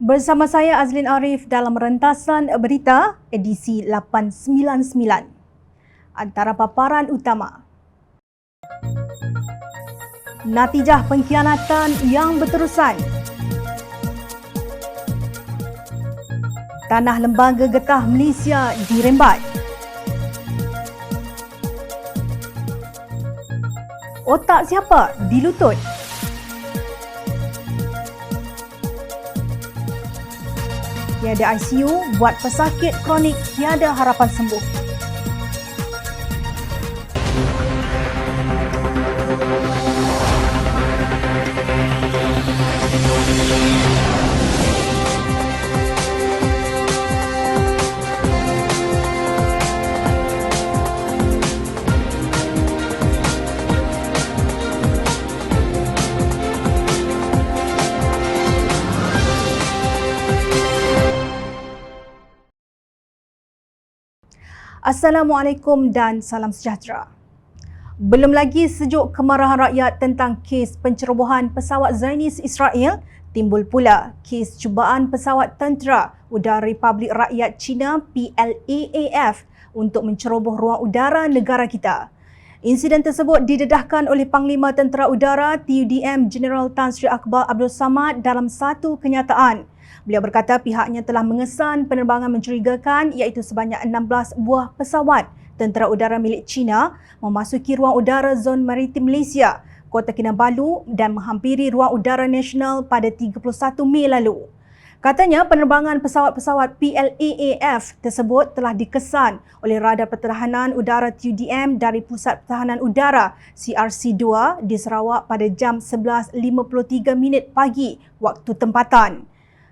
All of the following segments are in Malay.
Bersama saya Azlin Arif dalam rentasan berita edisi 899. Antara paparan utama. Natijah pengkhianatan yang berterusan. Tanah lembaga getah Malaysia dirembat. Otak siapa dilutut? Tiada ICU buat pesakit kronik tiada harapan sembuh. Assalamualaikum dan salam sejahtera. Belum lagi sejuk kemarahan rakyat tentang kes pencerobohan pesawat Zionis Israel, timbul pula kes cubaan pesawat tentera udara Republik Rakyat China PLAAF untuk menceroboh ruang udara negara kita. Insiden tersebut didedahkan oleh Panglima Tentera Udara TUDM Jeneral Tan Sri Akbar Abdul Samad dalam satu kenyataan. Beliau berkata pihaknya telah mengesan penerbangan mencurigakan iaitu sebanyak 16 buah pesawat tentera udara milik China memasuki ruang udara zon maritim Malaysia, Kota Kinabalu dan menghampiri ruang udara nasional pada 31 Mei lalu. Katanya penerbangan pesawat-pesawat PLAAF tersebut telah dikesan oleh Radar Pertahanan Udara TUDM dari Pusat Pertahanan Udara CRC-2 di Sarawak pada jam 11.53 pagi waktu tempatan.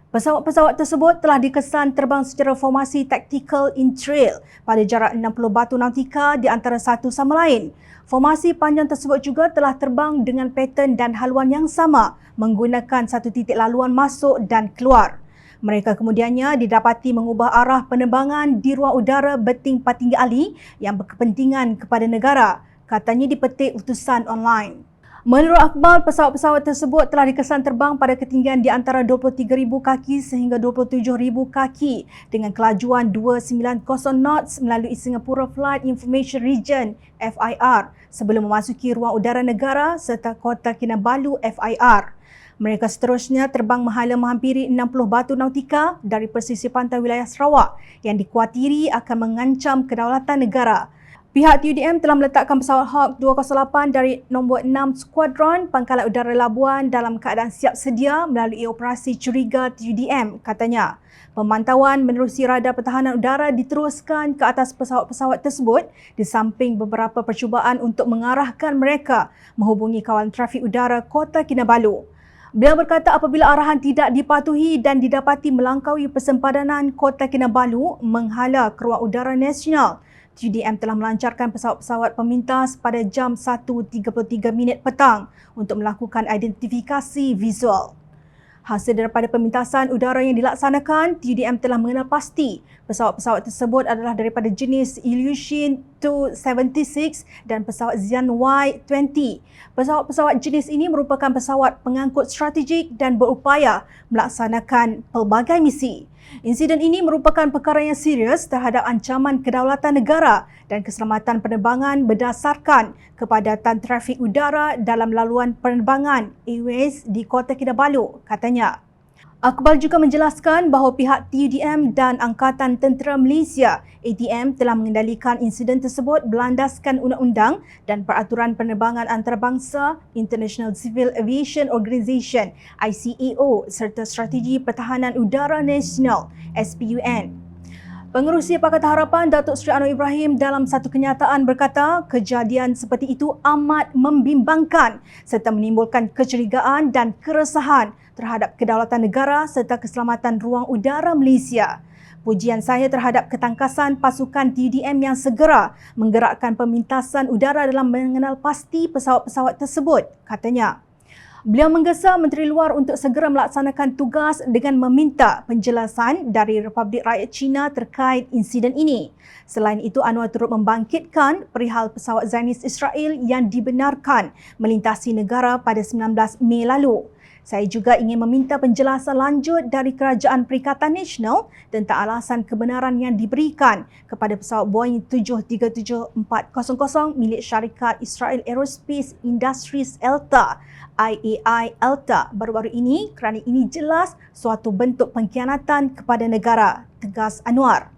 Pesawat-pesawat tersebut telah dikesan terbang secara formasi tactical in trail pada jarak 60 batu nautika di antara satu sama lain. Formasi panjang tersebut juga telah terbang dengan pattern dan haluan yang sama menggunakan satu titik laluan masuk dan keluar. Mereka kemudiannya didapati mengubah arah penerbangan di ruang udara berting Patinggi Ali yang berkepentingan kepada negara, katanya dipetik utusan online. Menurut Akbar, pesawat-pesawat tersebut telah dikesan terbang pada ketinggian di antara 23,000 kaki sehingga 27,000 kaki dengan kelajuan 290 knots melalui Singapore Flight Information Region FIR sebelum memasuki ruang udara negara serta Kota Kinabalu FIR. Mereka seterusnya terbang menghala menghampiri 60 batu nautika dari pesisir pantai wilayah Sarawak yang dikuatiri akan mengancam kedaulatan negara. Pihak TUDM telah meletakkan pesawat Hawk 208 dari nombor 6 Skuadron Pangkalan Udara Labuan dalam keadaan siap sedia melalui operasi curiga TUDM, katanya. Pemantauan menerusi Radar Pertahanan Udara diteruskan ke atas pesawat-pesawat tersebut di samping beberapa percubaan untuk mengarahkan mereka menghubungi kawalan trafik udara Kota Kinabalu. Beliau berkata apabila arahan tidak dipatuhi dan didapati melangkaui persempadanan Kota Kinabalu menghala ke ruang udara nasional, TUDM telah melancarkan pesawat-pesawat pemintas pada jam 1.33 petang untuk melakukan identifikasi visual. Hasil daripada pemintasan udara yang dilaksanakan, TUDM telah mengenal pasti pesawat-pesawat tersebut adalah daripada jenis Ilyushin Tu-76 dan pesawat Xi'an Y-20. Pesawat-pesawat jenis ini merupakan pesawat pengangkut strategik dan berupaya melaksanakan pelbagai misi. Insiden ini merupakan perkara yang serius terhadap ancaman kedaulatan negara dan keselamatan penerbangan berdasarkan kepadatan trafik udara dalam laluan penerbangan Airways di Kota Kinabalu, katanya. Akbar juga menjelaskan bahawa pihak TUDM dan Angkatan Tentera Malaysia ATM telah mengendalikan insiden tersebut berlandaskan undang-undang dan peraturan penerbangan antarabangsa International Civil Aviation Organisation ICAO serta Strategi Pertahanan Udara Nasional SPUN. Pengerusi Pakatan Harapan Datuk Seri Anwar Ibrahim dalam satu kenyataan berkata kejadian seperti itu amat membimbangkan serta menimbulkan kecurigaan dan keresahan terhadap kedaulatan negara serta keselamatan ruang udara Malaysia. Pujian saya terhadap ketangkasan pasukan TUDM yang segera menggerakkan pemintasan udara dalam mengenal pasti pesawat-pesawat tersebut, katanya. Beliau menggesa Menteri Luar untuk segera melaksanakan tugas dengan meminta penjelasan dari Republik Rakyat China terkait insiden ini. Selain itu, Anwar turut membangkitkan perihal pesawat Zionis Israel yang dibenarkan melintasi negara pada 19 Mei lalu. Saya juga ingin meminta penjelasan lanjut dari Kerajaan Perikatan Nasional tentang alasan kebenaran yang diberikan kepada pesawat Boeing 737-400 milik syarikat Israel Aerospace Industries ELTA, IAI ELTA baru-baru ini kerana ini jelas suatu bentuk pengkhianatan kepada negara, tegas Anwar.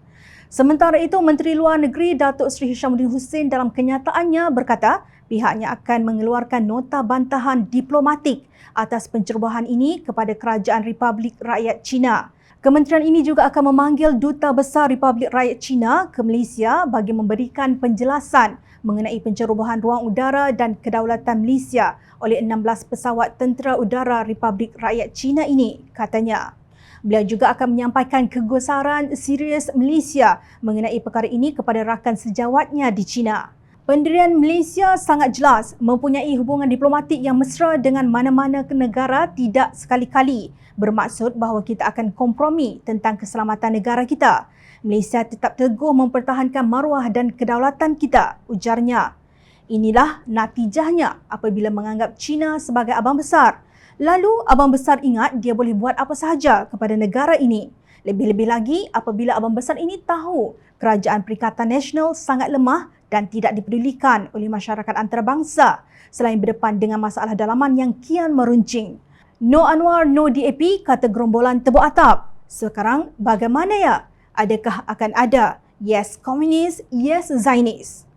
Sementara itu, Menteri Luar Negeri Datuk Seri Hishamuddin Hussein dalam kenyataannya berkata pihaknya akan mengeluarkan nota bantahan diplomatik atas pencerobohan ini kepada Kerajaan Republik Rakyat China. Kementerian ini juga akan memanggil Duta Besar Republik Rakyat China ke Malaysia bagi memberikan penjelasan mengenai pencerobohan ruang udara dan kedaulatan Malaysia oleh 16 pesawat tentera udara Republik Rakyat China ini, katanya. Beliau juga akan menyampaikan kegusaran serius Malaysia mengenai perkara ini kepada rakan sejawatnya di China. Pendirian Malaysia sangat jelas mempunyai hubungan diplomatik yang mesra dengan mana-mana negara tidak sekali-kali bermaksud bahawa kita akan kompromi tentang keselamatan negara kita. Malaysia tetap teguh mempertahankan maruah dan kedaulatan kita, ujarnya. Inilah natijahnya apabila menganggap China sebagai abang besar. Lalu abang besar ingat dia boleh buat apa sahaja kepada negara ini. Lebih-lebih lagi apabila abang besar ini tahu Kerajaan Perikatan Nasional sangat lemah dan tidak dipedulikan oleh masyarakat antarabangsa selain berdepan dengan masalah dalaman yang kian meruncing. No Anwar, no DAP, kata gerombolan tebuk atap. Sekarang bagaimana ya? Adakah akan ada yes komunis, yes Zionis?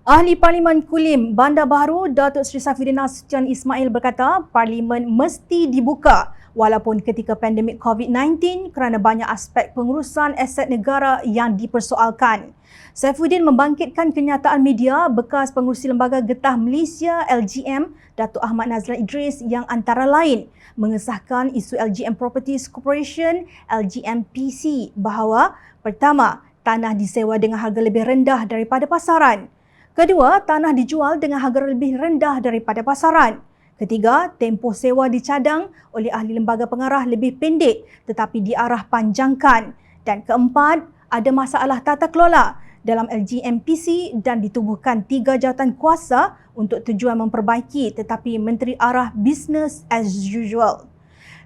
Ahli Parlimen Kulim Bandar Baharu Datuk Seri Saifuddin Nasution Ismail berkata Parlimen mesti dibuka walaupun ketika pandemik COVID-19 kerana banyak aspek pengurusan aset negara yang dipersoalkan. Saifuddin membangkitkan kenyataan media bekas pengurusi Lembaga Getah Malaysia LGM Datuk Ahmad Nazlan Idris yang antara lain mengesahkan isu LGM Properties Corporation LGMPC bahawa pertama, tanah disewa dengan harga lebih rendah daripada pasaran. Kedua, tanah dijual dengan harga lebih rendah daripada pasaran. Ketiga, tempoh sewa dicadang oleh ahli lembaga pengarah lebih pendek tetapi diarah panjangkan. Dan keempat, ada masalah tata kelola dalam LGMPC dan ditubuhkan 3 jawatan kuasa untuk tujuan memperbaiki tetapi menteri arah business as usual.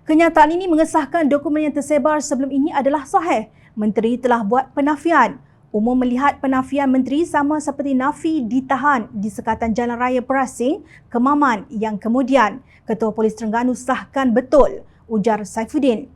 Kenyataan ini mengesahkan dokumen yang tersebar sebelum ini adalah sahih. Menteri telah buat penafian. Umum melihat penafian menteri sama seperti nafi ditahan di sekatan Jalan Raya Perasing, Kemaman yang kemudian Ketua Polis Terengganu sahkan betul, ujar Saifuddin.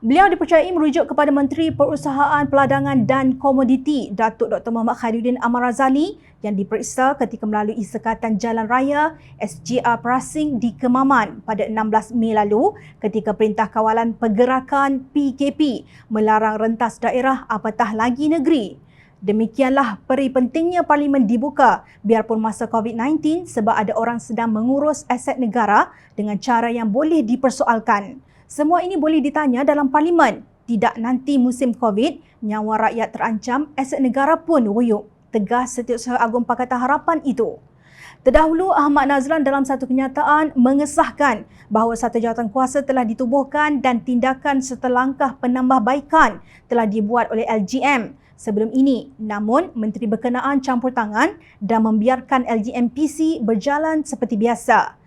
Beliau dipercayai merujuk kepada Menteri Perusahaan Peladangan dan Komoditi Datuk Dr. Muhammad Khairuddin Amar Razali yang diperiksa ketika melalui sekatan Jalan Raya SJR Perasing di Kemaman pada 16 Mei lalu ketika Perintah Kawalan Pergerakan PKP melarang rentas daerah apatah lagi negeri. Demikianlah peri pentingnya Parlimen dibuka biarpun masa COVID-19 sebab ada orang sedang mengurus aset negara dengan cara yang boleh dipersoalkan. Semua ini boleh ditanya dalam Parlimen. Tidak nanti musim COVID, nyawa rakyat terancam, aset negara pun wuyuk. Tegas Setiausaha Agung Pakatan Harapan itu. Terdahulu, Ahmad Nazlan dalam satu kenyataan mengesahkan bahawa satu jawatan kuasa telah ditubuhkan dan tindakan serta langkah penambahbaikan telah dibuat oleh LGM sebelum ini. Namun, Menteri berkenaan campur tangan dan membiarkan LGMPC berjalan seperti biasa.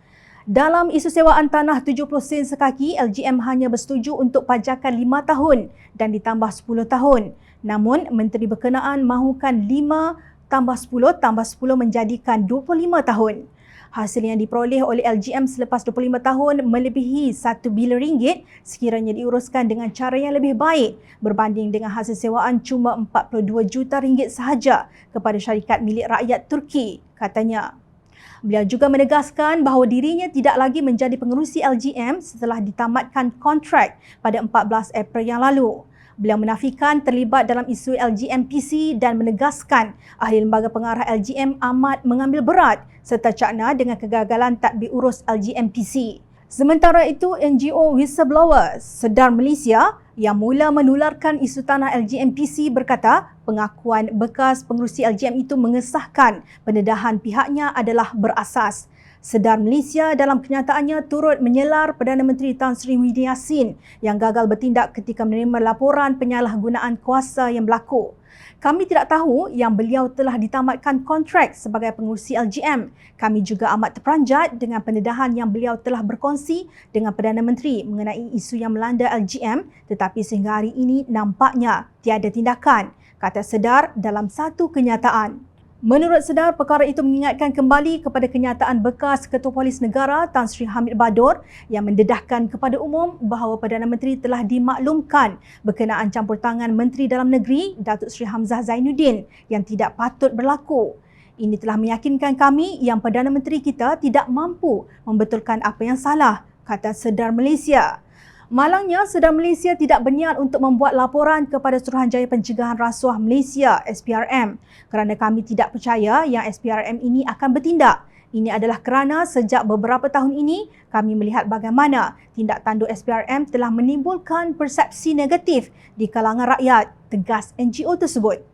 Dalam isu sewaan tanah 70 sen sekaki, LGM hanya bersetuju untuk pajakan 5 tahun dan ditambah 10 tahun. Namun, Menteri berkenaan mahukan 5 tambah 10 tambah 10 menjadikan 25 tahun. Hasil yang diperoleh oleh LGM selepas 25 tahun melebihi 1 bilion ringgit sekiranya diuruskan dengan cara yang lebih baik berbanding dengan hasil sewaan cuma 42 juta ringgit sahaja kepada syarikat milik rakyat Turki, katanya. Beliau juga menegaskan bahawa dirinya tidak lagi menjadi pengerusi LGM setelah ditamatkan kontrak pada 14 April yang lalu. Beliau menafikan terlibat dalam isu LGMPC dan menegaskan ahli lembaga pengarah LGM amat mengambil berat serta cakna dengan kegagalan tadbir urus LGMPC. Sementara itu, NGO Whistleblower Sedar Malaysia yang mula menularkan isu tanah LGMPC berkata pengakuan bekas pengerusi LGM itu mengesahkan pendedahan pihaknya adalah berasas. Sedar Malaysia dalam kenyataannya turut menyelar Perdana Menteri Tan Sri Muhyiddin Yassin yang gagal bertindak ketika menerima laporan penyalahgunaan kuasa yang berlaku. Kami tidak tahu yang beliau telah ditamatkan kontrak sebagai pengurusi LGM. Kami juga amat terperanjat dengan pendedahan yang beliau telah berkongsi dengan Perdana Menteri mengenai isu yang melanda LGM, tetapi sehingga hari ini nampaknya tiada tindakan, kata Sedar dalam satu kenyataan. Menurut Sedar, perkara itu mengingatkan kembali kepada kenyataan bekas Ketua Polis Negara Tan Sri Hamid Badur yang mendedahkan kepada umum bahawa Perdana Menteri telah dimaklumkan berkenaan campur tangan Menteri Dalam Negeri Datuk Seri Hamzah Zainuddin yang tidak patut berlaku. Ini telah meyakinkan kami yang Perdana Menteri kita tidak mampu membetulkan apa yang salah, kata Sedar Malaysia. Malangnya, Sedar Malaysia tidak berniat untuk membuat laporan kepada Suruhanjaya Pencegahan Rasuah Malaysia SPRM kerana kami tidak percaya yang SPRM ini akan bertindak. Ini adalah kerana sejak beberapa tahun ini kami melihat bagaimana tindak tanduk SPRM telah menimbulkan persepsi negatif di kalangan rakyat, tegas NGO tersebut.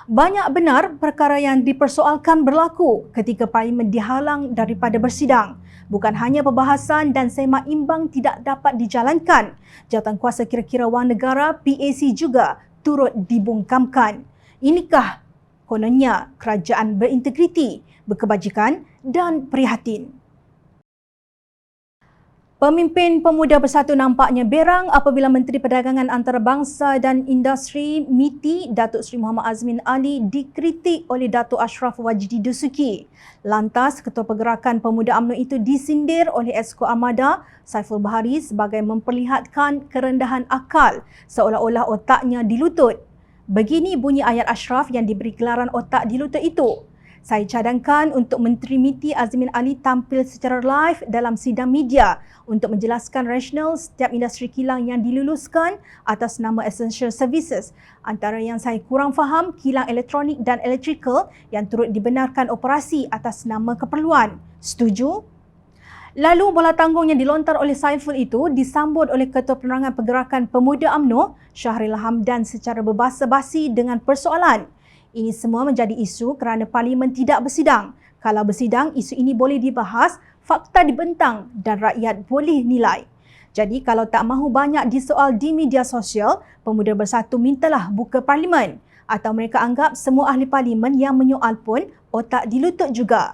Banyak benar perkara yang dipersoalkan berlaku ketika Parlimen dihalang daripada bersidang. Bukan hanya perbahasan dan sema imbang tidak dapat dijalankan, Jawatankuasa Kira-kira Wang Negara PAC juga turut dibungkamkan. Inikah kononnya kerajaan berintegriti, berkebajikan dan prihatin? Pemimpin Pemuda Bersatu nampaknya berang apabila Menteri Perdagangan Antarabangsa dan Industri MITI Datuk Seri Muhammad Azmin Ali dikritik oleh Datuk Ashraf Wajdi Dusuki. Lantas, Ketua Pergerakan Pemuda UMNO itu disindir oleh Esko Armada Saiful Bahari sebagai memperlihatkan kerendahan akal seolah-olah otaknya dilutut. Begini bunyi ayat Ashraf yang diberi gelaran otak dilutut itu. Saya cadangkan untuk Menteri MITI Azmin Ali tampil secara live dalam sidang media untuk menjelaskan rasional setiap industri kilang yang diluluskan atas nama Essential Services. Antara yang saya kurang faham, kilang elektronik dan elektrikal yang turut dibenarkan operasi atas nama keperluan. Setuju? Lalu bola tanggung yang dilontar oleh Saiful itu disambut oleh Ketua Penerangan Pergerakan Pemuda UMNO Syahril Hamdan secara berbasa-basi dengan persoalan. Ini semua menjadi isu kerana Parlimen tidak bersidang. Kalau bersidang, isu ini boleh dibahas, fakta dibentang dan rakyat boleh nilai. Jadi kalau tak mahu banyak disoal di media sosial, Pemuda Bersatu mintalah buka Parlimen. Atau mereka anggap semua ahli Parlimen yang menyoal pun otak dilutut juga.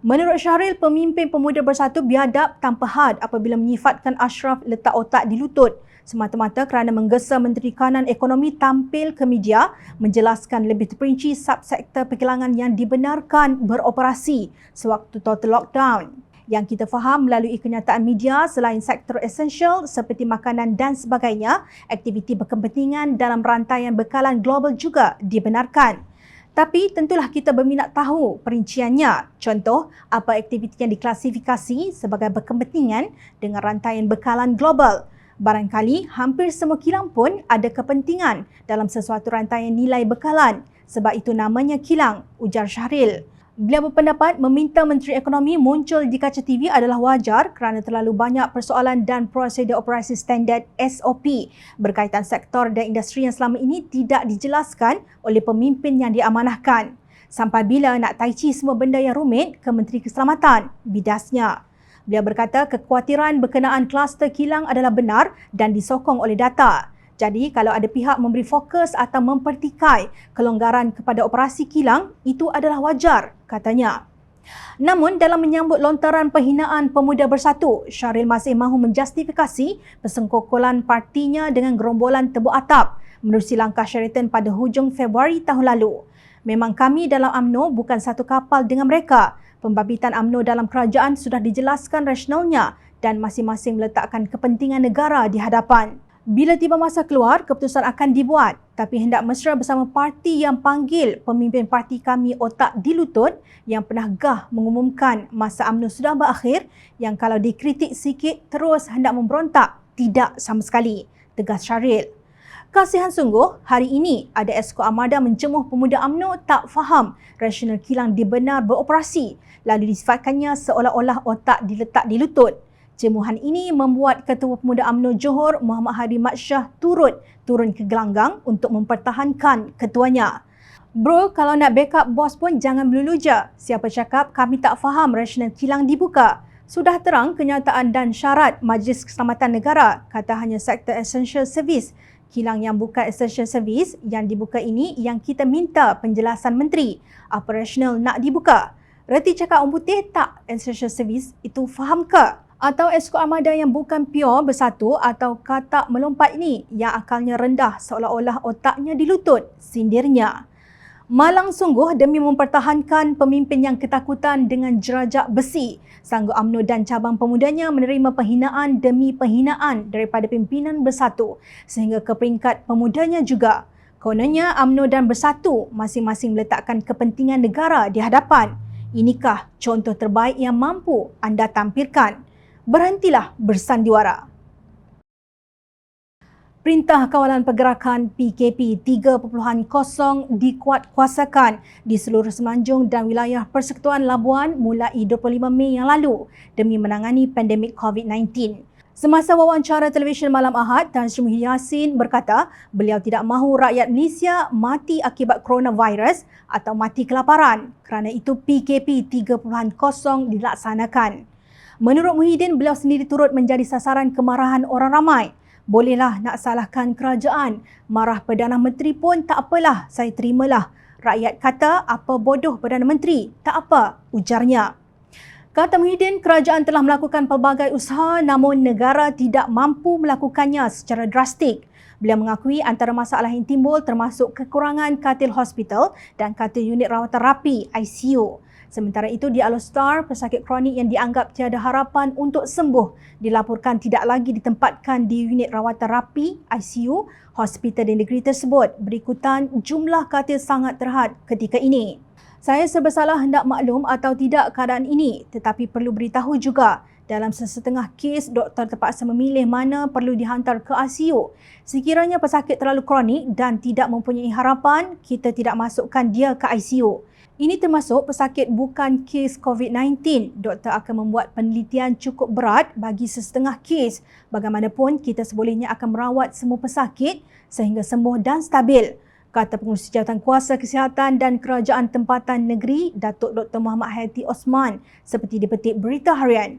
Menurut Syahril, pemimpin Pemuda Bersatu biadab tanpa had apabila menyifatkan Ashraf letak otak di lutut semata-mata kerana menggesa Menteri Kanan Ekonomi tampil ke media menjelaskan lebih terperinci subsektor perkilangan yang dibenarkan beroperasi sewaktu total lockdown. Yang kita faham melalui kenyataan media, selain sektor esensial seperti makanan dan sebagainya, aktiviti berkepentingan dalam rantaian bekalan global juga dibenarkan. Tapi tentulah kita berminat tahu perinciannya. Contoh, apa aktiviti yang diklasifikasi sebagai berkepentingan dengan rantaian bekalan global. Barangkali hampir semua kilang pun ada kepentingan dalam sesuatu rantaian nilai bekalan. Sebab itu namanya kilang, ujar Syahril. Beliau berpendapat meminta Menteri Ekonomi muncul di kaca TV adalah wajar kerana terlalu banyak persoalan dan prosedur operasi standard SOP berkaitan sektor dan industri yang selama ini tidak dijelaskan oleh pemimpin yang diamanahkan. Sampai bila nak taichi semua benda yang rumit ke Menteri Keselamatan, bidasnya. Beliau berkata kekhawatiran berkenaan kluster kilang adalah benar dan disokong oleh data. Jadi kalau ada pihak memberi fokus atau mempertikai kelonggaran kepada operasi kilang, itu adalah wajar, katanya. Namun dalam menyambut lontaran penghinaan Pemuda Bersatu, Syahril masih mahu menjustifikasi persengkokolan partinya dengan gerombolan tebuk atap menerusi langkah Sheraton pada hujung Februari tahun lalu. Memang kami dalam UMNO bukan satu kapal dengan mereka. Pembabitan UMNO dalam kerajaan sudah dijelaskan rasionalnya dan masing-masing meletakkan kepentingan negara di hadapan. Bila tiba masa keluar, keputusan akan dibuat. Tapi hendak mesra bersama parti yang panggil pemimpin parti kami otak di lutut yang pernah gah mengumumkan masa UMNO sudah berakhir yang kalau dikritik sikit terus hendak memberontak. Tidak sama sekali, tegas Syahril. Kasihan sungguh, hari ini ada Esko Armada mencemuh Pemuda UMNO tak faham rasional kilang dibenar beroperasi lalu disifatkannya seolah-olah otak diletak di lutut. Cemuhan ini membuat Ketua Pemuda UMNO Johor Muhammad Hadi Mat Shah turun ke gelanggang untuk mempertahankan ketuanya. Bro, kalau nak backup bos pun jangan melulu je. Siapa cakap kami tak faham rasional kilang dibuka? Sudah terang kenyataan dan syarat Majlis Keselamatan Negara kata hanya sektor essential service kilang yang bukan essential service yang dibuka ini yang kita minta penjelasan menteri. Operational nak dibuka. Reti cakap orang putih tak essential service itu faham ke? Atau esko armada yang bukan pure bersatu atau katak melompat ini yang akalnya rendah seolah-olah otaknya dilutut, sindirnya. Malang sungguh demi mempertahankan pemimpin yang ketakutan dengan jerajak besi. Sanggup UMNO dan cabang pemudanya menerima penghinaan demi penghinaan daripada pimpinan bersatu sehingga ke peringkat pemudanya juga. Kononnya UMNO dan bersatu masing-masing meletakkan kepentingan negara di hadapan. Inikah contoh terbaik yang mampu anda tampilkan? Berhentilah bersandiwara. Perintah Kawalan Pergerakan PKP 3.0 dikuatkuasakan di seluruh Semenanjung dan wilayah Persekutuan Labuan mulai 25 Mei yang lalu demi menangani pandemik COVID-19. Semasa wawancara televisyen malam Ahad, Tan Sri Muhyiddin Yassin berkata beliau tidak mahu rakyat Malaysia mati akibat coronavirus atau mati kelaparan. Kerana itu PKP 3.0 dilaksanakan. Menurut Muhyiddin, beliau sendiri turut menjadi sasaran kemarahan orang ramai. Bolehlah nak salahkan kerajaan, marah Perdana Menteri pun tak apalah, saya terimalah. Rakyat kata apa bodoh Perdana Menteri, tak apa, ujarnya. Kata Muhyiddin, kerajaan telah melakukan pelbagai usaha namun negara tidak mampu melakukannya secara drastik. Beliau mengakui antara masalah yang timbul termasuk kekurangan katil hospital dan katil unit rawatan rapi ICU. Sementara itu di Alor-Star, pesakit kronik yang dianggap tiada harapan untuk sembuh dilaporkan tidak lagi ditempatkan di unit rawatan rapi ICU hospital di negeri tersebut berikutan jumlah katil sangat terhad ketika ini. Saya serba salah hendak maklum atau tidak keadaan ini, tetapi perlu beritahu juga dalam sesetengah kes doktor terpaksa memilih mana perlu dihantar ke ICU. Sekiranya pesakit terlalu kronik dan tidak mempunyai harapan, kita tidak masukkan dia ke ICU. Ini termasuk pesakit bukan kes COVID-19. Doktor akan membuat penelitian cukup berat bagi sesetengah kes. Bagaimanapun, kita sebolehnya akan merawat semua pesakit sehingga sembuh dan stabil, kata Pengurusi Jawatankuasa Kesihatan dan Kerajaan Tempatan Negeri, Datuk Dr. Muhammad Hayati Osman, seperti dipetik Berita Harian.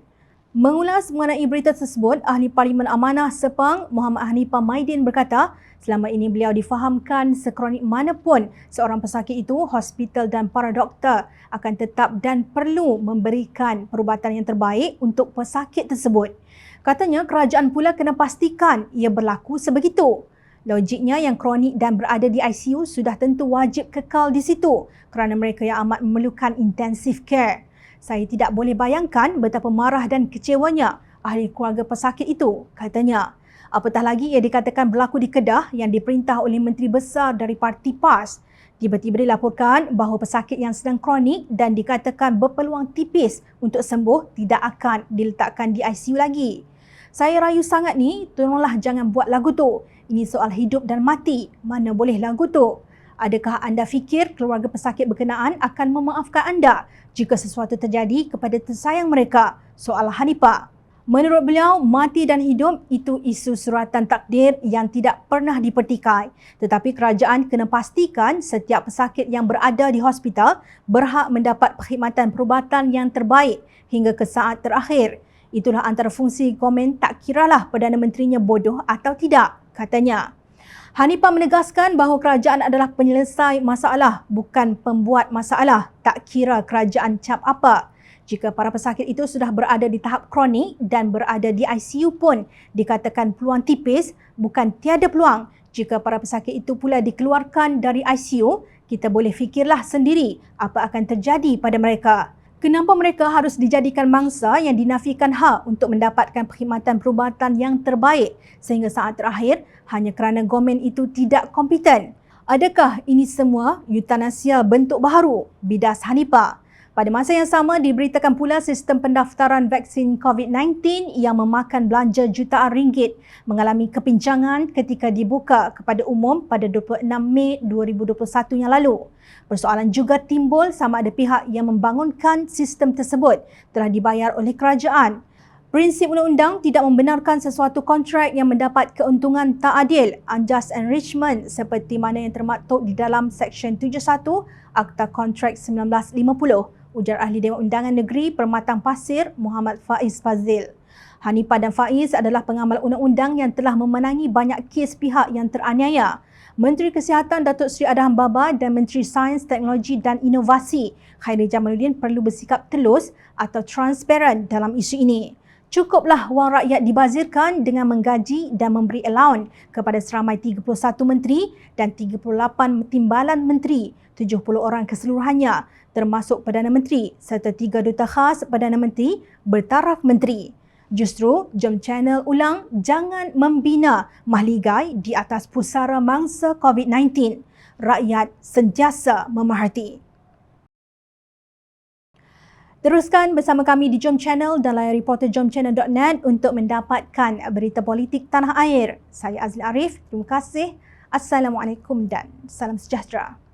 Mengulas mengenai berita tersebut, Ahli Parlimen Amanah Sepang, Muhammad Hanifah Maidin berkata, selama ini beliau difahamkan sekronik manapun seorang pesakit itu, hospital dan para doktor akan tetap dan perlu memberikan perubatan yang terbaik untuk pesakit tersebut. Katanya, kerajaan pula kena pastikan ia berlaku sebegitu. Logiknya yang kronik dan berada di ICU sudah tentu wajib kekal di situ kerana mereka yang amat memerlukan intensive care. Saya tidak boleh bayangkan betapa marah dan kecewanya ahli keluarga pesakit itu, katanya. Apatah lagi ia dikatakan berlaku di Kedah yang diperintah oleh Menteri Besar dari Parti PAS. Tiba-tiba dilaporkan bahawa pesakit yang sedang kronik dan dikatakan berpeluang tipis untuk sembuh tidak akan diletakkan di ICU lagi. Saya rayu sangat ni, tolonglah jangan buat lagu tu. Ini soal hidup dan mati, mana boleh lagu tu. Adakah anda fikir keluarga pesakit berkenaan akan memaafkan anda jika sesuatu terjadi kepada tersayang mereka? Soal Hanifah. Menurut beliau, mati dan hidup itu isu suratan takdir yang tidak pernah dipertikai. Tetapi kerajaan kena pastikan setiap pesakit yang berada di hospital berhak mendapat perkhidmatan perubatan yang terbaik hingga ke saat terakhir. Itulah antara fungsi komen tak kiralah Perdana Menterinya bodoh atau tidak, katanya. Hanifah menegaskan bahawa kerajaan adalah penyelesai masalah, bukan pembuat masalah, tak kira kerajaan cap apa. Jika para pesakit itu sudah berada di tahap kronik dan berada di ICU pun dikatakan peluang tipis, bukan tiada peluang. Jika para pesakit itu pula dikeluarkan dari ICU, kita boleh fikirlah sendiri apa akan terjadi pada mereka. Kenapa mereka harus dijadikan mangsa yang dinafikan hak untuk mendapatkan perkhidmatan perubatan yang terbaik sehingga saat terakhir hanya kerana government itu tidak kompeten? Adakah ini semua eutanasia bentuk baharu? Bidas Hanifah. Pada masa yang sama, diberitakan pula sistem pendaftaran vaksin COVID-19 yang memakan belanja jutaan ringgit mengalami kepincangan ketika dibuka kepada umum pada 26 Mei 2021 yang lalu. Persoalan juga timbul sama ada pihak yang membangunkan sistem tersebut telah dibayar oleh kerajaan. Prinsip undang-undang tidak membenarkan sesuatu kontrak yang mendapat keuntungan tak adil, unjust enrichment seperti mana yang termaktub di dalam Seksyen 71 Akta Kontrak 1950. Ujar Ahli Dewan Undangan Negeri Permatang Pasir Muhammad Faiz Fazil. Hanifah dan Faiz adalah pengamal undang-undang yang telah memenangi banyak kes pihak yang teraniaya. Menteri Kesihatan Datuk Seri Adham Baba dan Menteri Sains, Teknologi dan Inovasi Khairy Jamaluddin perlu bersikap telus atau transparan dalam isu ini. Cukuplah wang rakyat dibazirkan dengan menggaji dan memberi allowance kepada seramai 31 menteri dan 38 timbalan menteri, 70 orang keseluruhannya termasuk Perdana Menteri serta 3 duta khas Perdana Menteri bertaraf menteri. Justru, jom channel ulang jangan membina mahligai di atas pusara mangsa COVID-19. Rakyat sentiasa memerhati. Teruskan bersama kami di Jom Channel dan layari portal jomchannel.net untuk mendapatkan berita politik tanah air. Saya Azli Arif. Terima kasih. Assalamualaikum dan salam sejahtera.